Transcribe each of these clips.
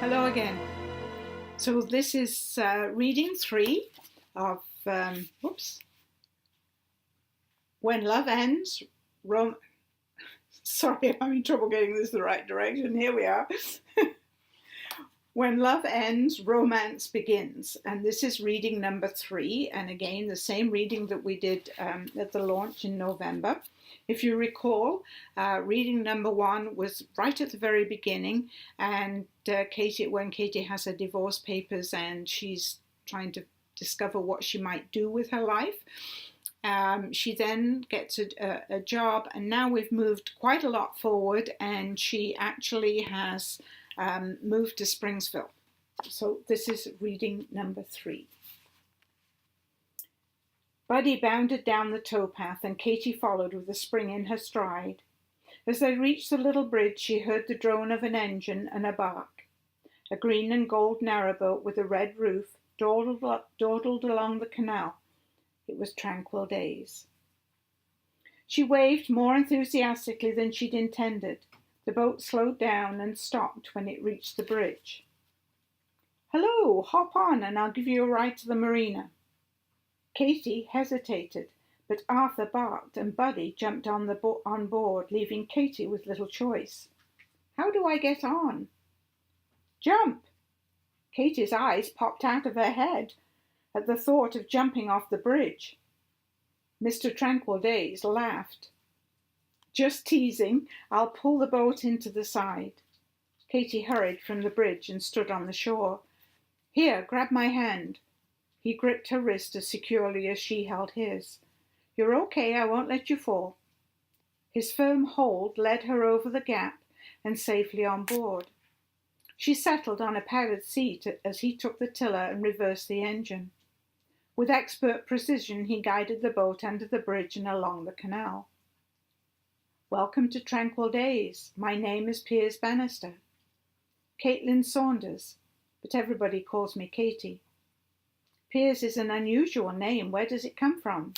Hello again. So this is reading 3 of When Love Ends. Sorry, I'm having trouble getting this the right direction. Here we are. When Love Ends, Romance Begins. And this is reading number 3. And again, the same reading that we did at the launch in November. If you recall, reading number 1 was right at the very beginning. And when Katie has her divorce papers and she's trying to discover what she might do with her life. She then gets a job, and now we've moved quite a lot forward, and she actually has moved to Springsville. So this is reading number 3. Buddy bounded down the towpath, and Katie followed with a spring in her stride. As they reached the little bridge, she heard the drone of an engine and a bark. A green and gold narrowboat with a red roof dawdled along the canal. It was Tranquil Days. She waved more enthusiastically than she'd intended. The boat slowed down and stopped when it reached the bridge. "Hello, hop on and I'll give you a ride to the marina." Katie hesitated, but Arthur barked and Buddy jumped on board, leaving Katie with little choice. "How do I get on?" "Jump!" Katie's eyes popped out of her head at the thought of jumping off the bridge. Mr. Tranquil Days laughed. "Just teasing. I'll pull the boat into the side." Katie hurried from the bridge and stood on the shore. "Here, grab my hand." He gripped her wrist as securely as she held his. "You're okay, I won't let you fall." His firm hold led her over the gap and safely on board. She settled on a padded seat as he took the tiller and reversed the engine. With expert precision, he guided the boat under the bridge and along the canal. "Welcome to Tranquil Days. My name is Piers Bannister." "Caitlin Saunders, but everybody calls me Katie." "Piers is an unusual name. Where does it come from?"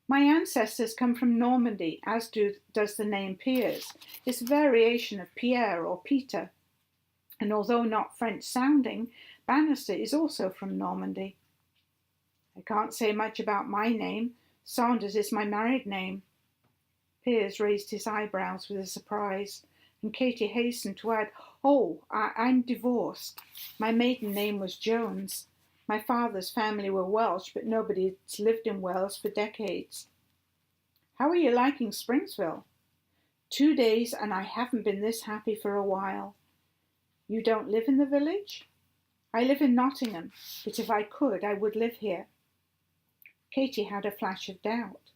"My ancestors come from Normandy, as does the name Piers. It's a variation of Pierre or Peter. And although not French sounding, Bannister is also from Normandy." "I can't say much about my name. Saunders is my married name." Piers raised his eyebrows with a surprise, and Katie hastened to add, I'm divorced. My maiden name was Jones. My father's family were Welsh, but nobody's lived in Wales for decades." "How are you liking Springsville?" 2 days, and I haven't been this happy for a while." "You don't live in the village?" "I live in Nottingham, but if I could, I would live here." Katie had a flash of doubt.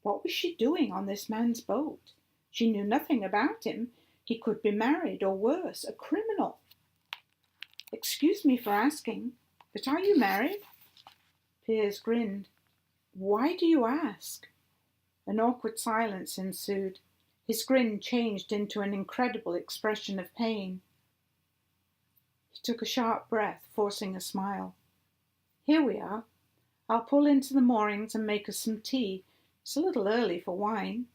What was she doing on this man's boat? She knew nothing about him. He could be married, or worse, a criminal. "Excuse me for asking, but are you married?" Piers grinned. "Why do you ask?" An awkward silence ensued. His grin changed into an incredible expression of pain. He took a sharp breath, forcing a smile. "Here we are. I'll pull into the moorings and make us some tea. It's a little early for wine."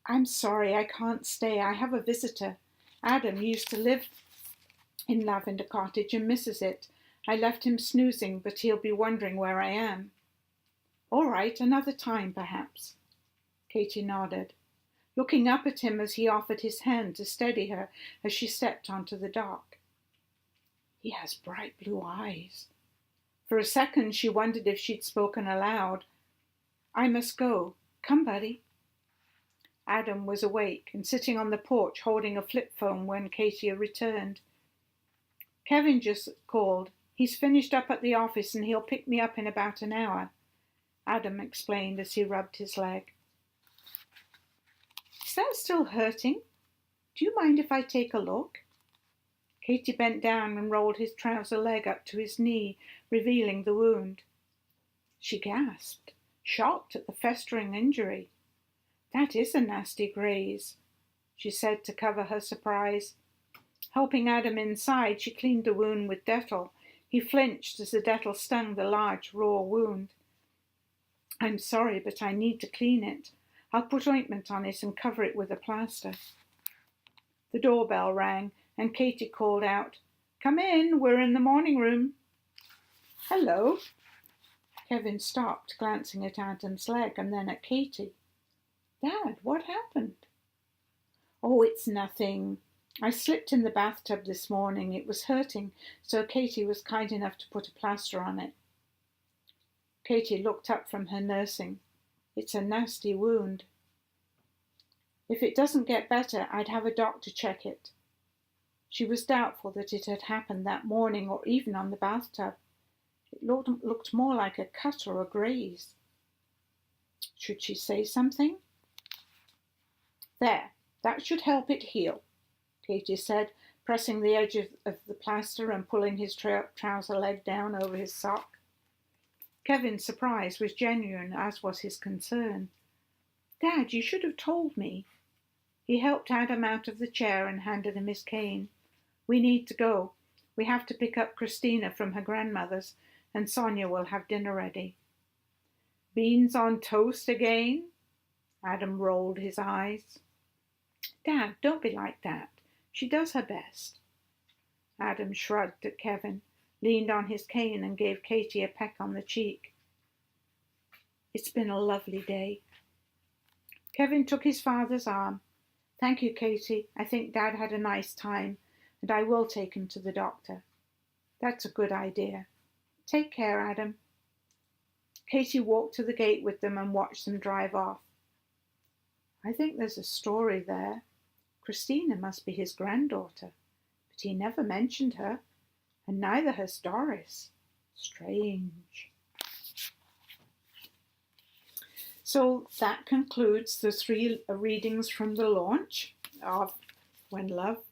"I'm sorry, I can't stay. I have a visitor. Adam used to live in Lavender Cottage and misses it. I left him snoozing, but he'll be wondering where I am." "All right, another time, perhaps." Katie nodded, looking up at him as he offered his hand to steady her as she stepped onto the dock. He has bright blue eyes. For a second she wondered if she'd spoken aloud. "I must go. Come, Buddy." Adam was awake and sitting on the porch holding a flip phone when Katie returned. "Kevin just called. He's finished up at the office and he'll pick me up in about an hour," Adam explained as he rubbed his leg. "Is that still hurting? Do you mind if I take a look?" Katie bent down and rolled his trouser leg up to his knee, revealing the wound. She gasped, shocked at the festering injury. "That is a nasty graze," she said to cover her surprise. Helping Adam inside, she cleaned the wound with Dettol. He flinched as the Dettol stung the large, raw wound. "I'm sorry, but I need to clean it. I'll put ointment on it and cover it with a plaster." The doorbell rang, and Katy called out, "Come in, we're in the morning room." "Hello." Kevin stopped, glancing at Adam's leg and then at Katy. "Dad, what happened?" "Oh, it's nothing. I slipped in the bathtub this morning. It was hurting, so Katy was kind enough to put a plaster on it." Katy looked up from her nursing. "It's a nasty wound." "If it doesn't get better, I'd have a doctor check it." She was doubtful that it had happened that morning or even on the bathtub. It looked more like a cut or a graze. Should she say something? "There, that should help it heal," Katy said, pressing the edge of the plaster and pulling his trouser leg down over his sock. Kevin's surprise was genuine, as was his concern. "Dad, you should have told me." He helped Adam out of the chair and handed him his cane. "We need to go. We have to pick up Christina from her grandmother's, and Sonia will have dinner ready." "Beans on toast again?" Adam rolled his eyes. "Dad, don't be like that. She does her best." Adam shrugged at Kevin, leaned on his cane and gave Katy a peck on the cheek. "It's been a lovely day." Kevin took his father's arm. "Thank you, Katy. I think Dad had a nice time, and I will take him to the doctor." "That's a good idea. Take care, Adam." Katy walked to the gate with them and watched them drive off. "I think there's a story there. Christina must be his granddaughter, but he never mentioned her, and neither has Doris. Strange." So that concludes the 3 readings from the launch of When Love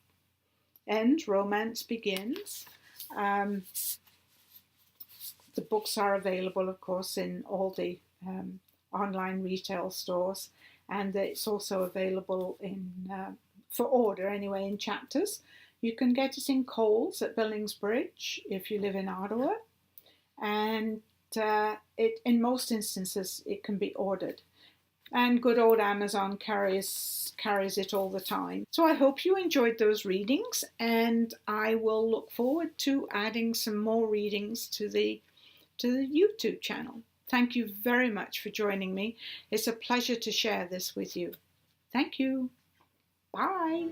Ends, Romance Begins. The books are available, of course, in all the online retail stores, and it's also available in for order anyway in chapters. You can get it in Coles at Billingsbridge if you live in Ottawa, and in most instances it can be ordered. And good old Amazon carries it all the time. So I hope you enjoyed those readings, and I will look forward to adding some more readings to the YouTube channel. Thank you very much for joining me. It's a pleasure to share this with you. Thank you. Bye.